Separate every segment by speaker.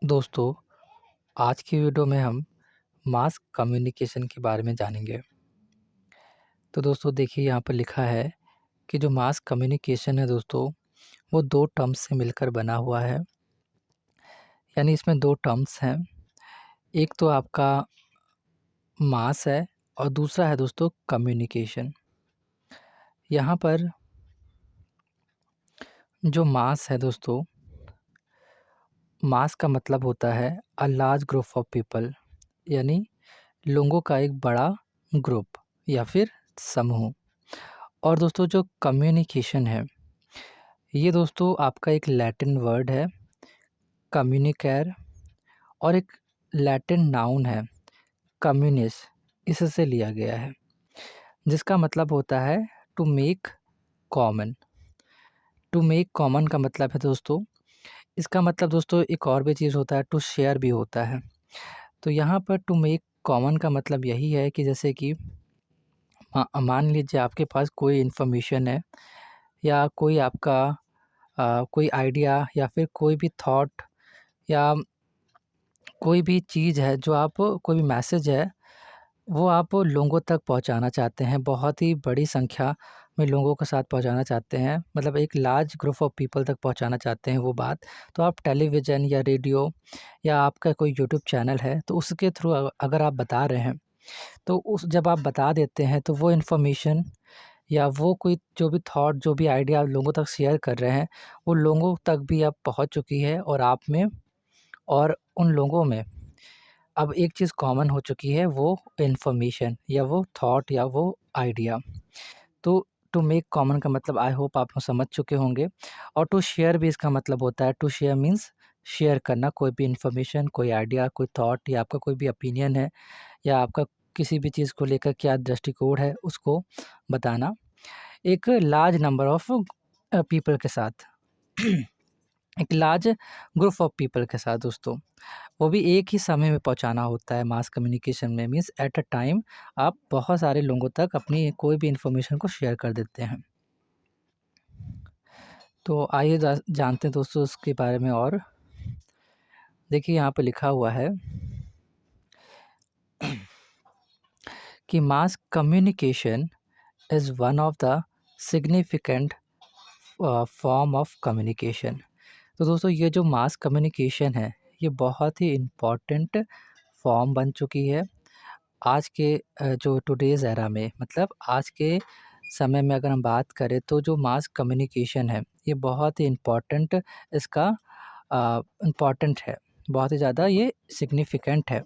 Speaker 1: दोस्तों, आज की वीडियो में हम मास कम्युनिकेशन के बारे में जानेंगे। तो दोस्तों देखिए यहाँ पर लिखा है कि जो मास कम्युनिकेशन है दोस्तों, वो 2 टर्म्स से मिलकर बना हुआ है। यानी इसमें 2 टर्म्स हैं। एक तो आपका मास है और दूसरा है दोस्तों कम्युनिकेशन। यहाँ पर जो मास है दोस्तों, मास का मतलब होता है a large group of people, यानी लोगों का एक बड़ा ग्रुप या फिर समूह। और दोस्तों जो कम्युनिकेशन है, ये दोस्तों आपका एक लैटिन वर्ड है कम्युनिकेर, और एक लैटिन नाउन है कम्युनिस, इससे लिया गया है, जिसका मतलब होता है to make common. To make common का मतलब है दोस्तों, इसका मतलब दोस्तों एक और भी चीज़ होता है, टू शेयर भी होता है। तो यहाँ पर टू मेक कॉमन का मतलब यही है कि जैसे कि मान लीजिए आपके पास कोई इन्फॉर्मेशन है या कोई आपका कोई आइडिया या फिर कोई भी थॉट या कोई भी चीज़ है जो आप कोई भी मैसेज है, वो आप लोगों तक पहुंचाना चाहते हैं, बहुत ही बड़ी संख्या में लोगों के साथ पहुंचाना चाहते हैं, मतलब एक लार्ज ग्रुप ऑफ पीपल तक पहुंचाना चाहते हैं वो बात। तो आप टेलीविज़न या रेडियो या आपका कोई यूट्यूब चैनल है, तो उसके थ्रू अगर आप बता रहे हैं, तो उस जब आप बता देते हैं तो वो इन्फॉर्मेशन या वो कोई जो भी थॉट, जो भी आइडिया आप लोगों तक शेयर कर रहे हैं, वो लोगों तक भी अब पहुंच चुकी है, और आप में और उन लोगों में अब एक चीज़ कॉमन हो चुकी है, वो इन्फॉर्मेशन या वो थॉट या वो आइडिया। तो टू मेक कॉमन का मतलब आई होप आप समझ चुके होंगे। और टू शेयर भी इसका मतलब होता है, टू शेयर मीन्स शेयर करना, कोई भी इन्फॉर्मेशन, कोई आइडिया, कोई थॉट या आपका कोई भी ओपिनियन है या आपका किसी भी चीज़ को लेकर क्या दृष्टिकोण है, उसको बताना एक लार्ज नंबर ऑफ पीपल के साथ। एक लार्ज ग्रुप ऑफ पीपल के साथ दोस्तों, वो भी एक ही समय में पहुंचाना होता है। मास कम्युनिकेशन में मीन्स एट अ टाइम आप बहुत सारे लोगों तक अपनी कोई भी इन्फॉर्मेशन को शेयर कर देते हैं। तो आइए जानते हैं दोस्तों उसके बारे में। और देखिए यहाँ पे लिखा हुआ है कि mass communication is one of the significant form of communication. तो दोस्तों ये जो मास कम्युनिकेशन है, ये बहुत ही इम्पॉर्टेंट फॉर्म बन चुकी है आज के जो टुडेज़ एरा में। मतलब आज के समय में अगर हम बात करें तो जो मास कम्युनिकेशन है, ये बहुत ही इम्पॉर्टेंट इसका इम्पॉर्टेंट है, बहुत ही ज़्यादा ये सिग्निफिकेंट है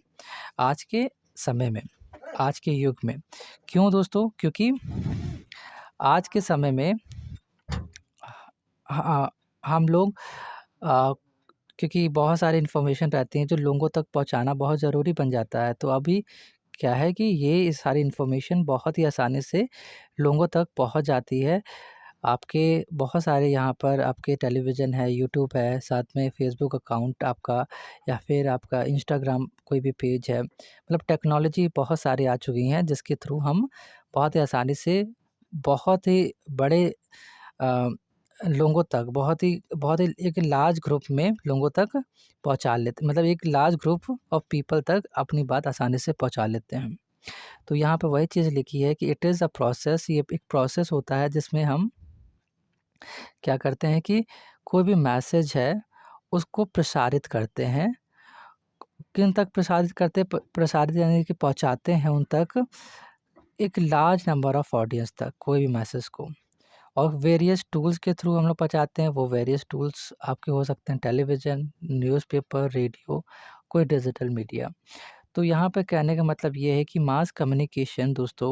Speaker 1: आज के समय में, आज के युग में। क्यों दोस्तों? क्योंकि आज के समय में हाँ, हम लोग क्योंकि बहुत सारी इन्फॉर्मेशन रहती हैं जो लोगों तक पहुंचाना बहुत ज़रूरी बन जाता है। तो अभी क्या है कि ये सारी इन्फॉर्मेशन बहुत ही आसानी से लोगों तक पहुंच जाती है। आपके बहुत सारे यहाँ पर आपके टेलीविज़न है, यूट्यूब है, साथ में फ़ेसबुक अकाउंट आपका या फिर आपका इंस्टाग्राम कोई भी पेज है। मतलब टेक्नोलॉजी बहुत सारी आ चुकी हैं जिसके थ्रू हम बहुत ही आसानी से बहुत ही बड़े अ, लोगों तक बहुत ही एक लार्ज ग्रुप में लोगों तक पहुँचा लेते, मतलब एक लार्ज ग्रुप ऑफ पीपल तक अपनी बात आसानी से पहुँचा लेते हैं। तो यहाँ पे वही चीज़ लिखी है कि इट इज़ अ प्रोसेस, ये एक प्रोसेस होता है जिसमें हम क्या करते हैं कि कोई भी मैसेज है, उसको प्रसारित करते हैं। किन तक प्रसारित करते हैं? प्रसारित यानी कि पहुँचाते हैं उन तक, एक लार्ज नंबर ऑफ ऑडियंस तक कोई भी मैसेज को। और वेरियस टूल्स के थ्रू हम लोग पहुँचाते हैं। वो वेरियस टूल्स आपके हो सकते हैं टेलीविज़न, न्यूज़पेपर, रेडियो, कोई डिजिटल मीडिया। तो यहाँ पे कहने का मतलब ये है कि मास कम्युनिकेशन दोस्तों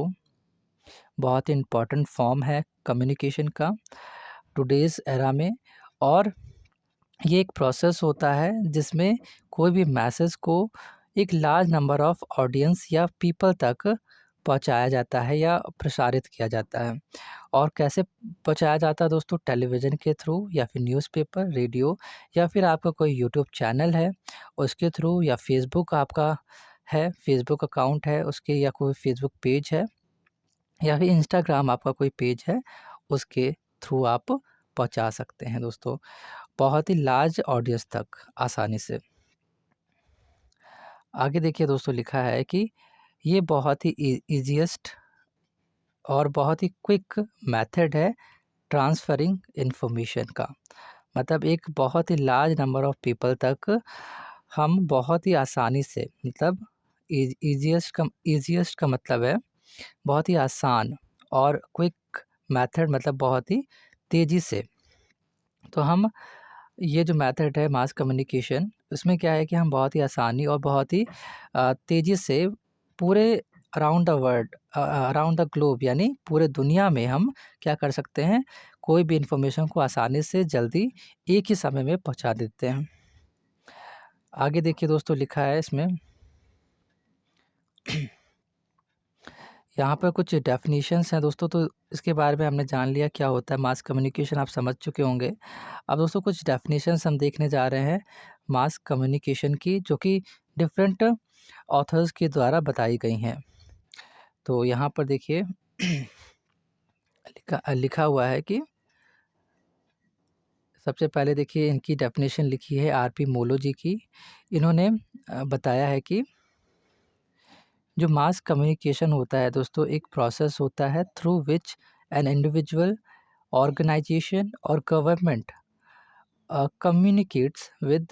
Speaker 1: बहुत ही इम्पोर्टेंट फॉर्म है कम्युनिकेशन का टुडेज़ एरा में। और ये एक प्रोसेस होता है जिसमें कोई भी मैसेज को एक लार्ज नंबर ऑफ ऑडियंस या पीपल तक पहुंचाया जाता है या प्रसारित किया जाता है। और कैसे पहुंचाया जाता है दोस्तों? टेलीविज़न के थ्रू या फिर न्यूज़पेपर, रेडियो या फिर आपका कोई यूट्यूब चैनल है उसके थ्रू, या फेसबुक आपका है, फेसबुक अकाउंट है उसके, या कोई फेसबुक पेज है, या फिर इंस्टाग्राम आपका कोई पेज है, उसके थ्रू आप पहुंचा सकते हैं दोस्तों बहुत ही लार्ज ऑडियंस तक आसानी से। आगे देखिए दोस्तों, लिखा है कि ये बहुत ही ईज़ीएस्ट और बहुत ही क्विक मेथड है ट्रांसफ़रिंग इन्फॉर्मेशन का। मतलब एक बहुत ही लार्ज नंबर ऑफ पीपल तक हम बहुत ही आसानी से, मतलब ईज़ीएस्ट का मतलब है बहुत ही आसान, और क्विक मेथड मतलब बहुत ही तेज़ी से। तो हम ये जो मेथड है मास कम्युनिकेशन, उसमें क्या है कि हम बहुत ही आसानी और बहुत ही तेज़ी से पूरे around the world, around the globe, यानी पूरे दुनिया में हम क्या कर सकते हैं, कोई भी इन्फॉर्मेशन को आसानी से जल्दी एक ही समय में पहुंचा देते हैं। आगे देखिए दोस्तों, लिखा है इसमें यहाँ पर कुछ डेफिनेशंस हैं दोस्तों, तो इसके बारे में हमने जान लिया क्या होता है मास कम्युनिकेशन, आप समझ चुके होंगे। अब दोस्तों कुछ डेफिनेशंस हम देखने जा रहे हैं मास कम्युनिकेशन की, जो कि डिफरेंट ऑथर्स के द्वारा बताई गई हैं। तो यहाँ पर देखिए लिखा हुआ है कि सबसे पहले देखिए इनकी डेफिनेशन लिखी है आर.पी. मोलो जी की। इन्होंने बताया है कि जो मास कम्युनिकेशन होता है दोस्तों, एक प्रोसेस होता है through which an individual, organisation or government communicates with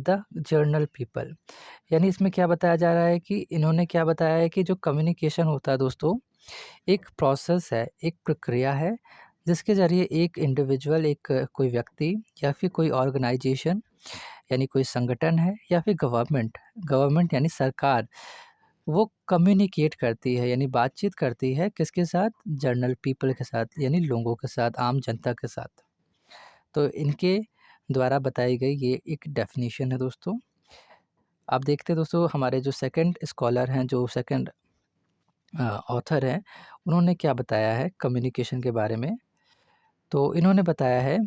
Speaker 1: the general people. यानी इसमें क्या बताया जा रहा है कि इन्होंने क्या बताया है कि जो कम्युनिकेशन होता है दोस्तों, एक प्रोसेस है, एक प्रक्रिया है, जिसके ज़रिए एक इंडिविजुअल, एक कोई व्यक्ति या फिर कोई ऑर्गेनाइजेशन यानी कोई संगठन है, या फिर गवर्नमेंट गवर्नमेंट यानी सरकार, वो कम्युनिकेट करती है यानी बातचीत करती है किसके साथ, जनरल पीपल के साथ, यानी लोगों के साथ, आम जनता के साथ। तो इनके द्वारा बताई गई ये एक डेफिनेशन है दोस्तों। आप देखते हैं दोस्तों, हमारे जो सेकंड स्कॉलर हैं, जो सेकंड ऑथर हैं, उन्होंने क्या बताया है कम्युनिकेशन के बारे में। तो इन्होंने बताया है,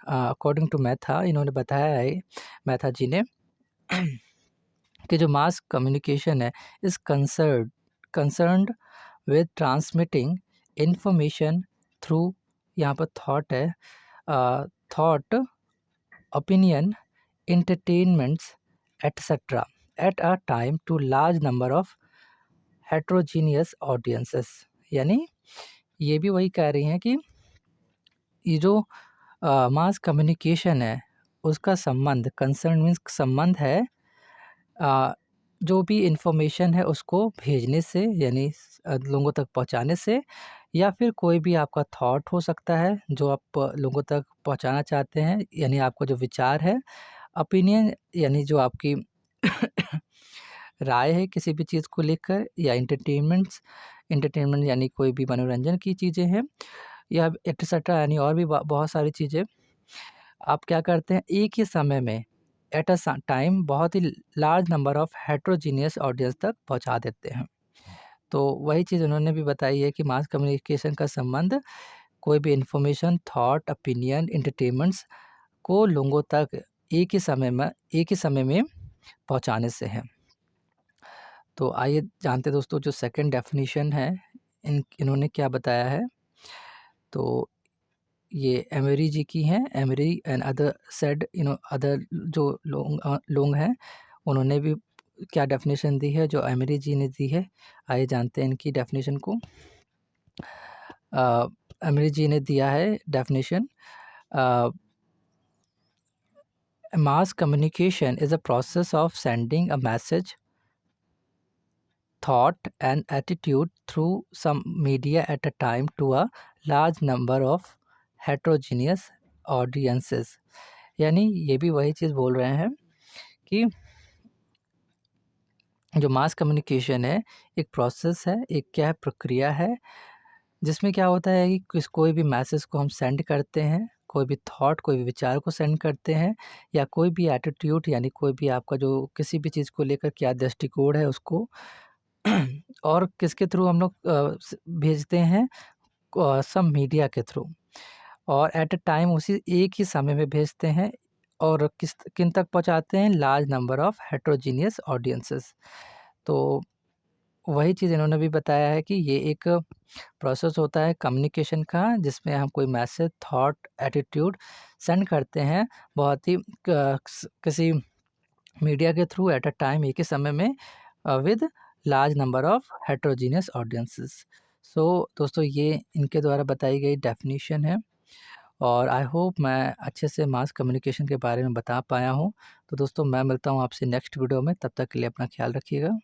Speaker 1: अकॉर्डिंग टू मैथा, इन्होंने बताया है, मैथा जी ने कि जो मास कम्युनिकेशन है is concerned with transmitting information through, यहाँ पर थॉट है, thought, opinion, entertainments, etc. at a time to large number of heterogeneous audiences। यानी ये भी वही कह रही हैं कि ये जो मास कम्युनिकेशन है, उसका संबंध, कंसर्न मीन्स संबंध है, जो भी इंफॉर्मेशन है उसको भेजने से, यानी लोगों तक पहुंचाने से, या फिर कोई भी आपका थॉट हो सकता है जो आप लोगों तक पहुंचाना चाहते हैं, यानी आपका जो विचार है, ओपिनियन यानी जो आपकी राय है किसी भी चीज़ को लेकर, या एंटरटेनमेंट यानी कोई भी मनोरंजन की चीज़ें हैं, या एटसेट्रा यानी और भी बहुत सारी चीज़ें आप क्या करते हैं एक ही समय में, एट अ टाइम, बहुत ही large number of heterogeneous audience तक पहुंचा देते हैं। तो वही चीज़ उन्होंने भी बताई है कि मास कम्युनिकेशन का संबंध कोई भी इंफॉर्मेशन, थॉट, ओपिनियन, एंटरटेनमेंट्स को लोगों तक एक ही समय में पहुंचाने से है। तो आइए जानते दोस्तों, जो सेकंड डेफिनेशन है इन्होंने क्या बताया है। तो ये एमरी जी की हैं, emery and other said, other जो लोग हैं, उन्होंने भी क्या डेफिनेशन दी है जो एमरी जी ने दी है। आइए जानते हैं इनकी डेफिनेशन को। एमरी जी ने दिया है definition, mass communication is a process of sending a message, thought and attitude through some media at a time to a large number of heterogeneous audiences। यानी ये भी वही चीज़ बोल रहे हैं कि जो मास कम्युनिकेशन है एक प्रोसेस है, एक क्या प्रक्रिया है, जिसमें क्या होता है कि कोई भी मैसेज को हम सेंड करते हैं, कोई भी थॉट, कोई भी विचार को सेंड करते हैं, या कोई भी एटीट्यूड यानी कोई भी आपका जो किसी भी चीज़ को लेकर क्या दृष्टिकोण है उसको और किसके थ्रू हम लोग भेजते हैं, सब मीडिया के थ्रू, और एट अ टाइम उसी एक ही समय में भेजते हैं, और किन तक पहुंचाते हैं, large number of heterogeneous audiences. तो वही चीज़ इन्होंने भी बताया है कि ये एक प्रोसेस होता है कम्युनिकेशन का, जिसमें हम कोई मैसेज, थॉट, एटीट्यूड सेंड करते हैं बहुत ही किसी मीडिया के थ्रू एट अ टाइम एक ही समय में with large number of heterogeneous audiences. So दोस्तों ये इनके द्वारा बताई गई डेफिनेशन है और आई होप मैं अच्छे से मास कम्युनिकेशन के बारे में बता पाया हूँ। तो दोस्तों मैं मिलता हूँ आपसे नेक्स्ट वीडियो में, तब तक के लिए अपना ख्याल रखिएगा।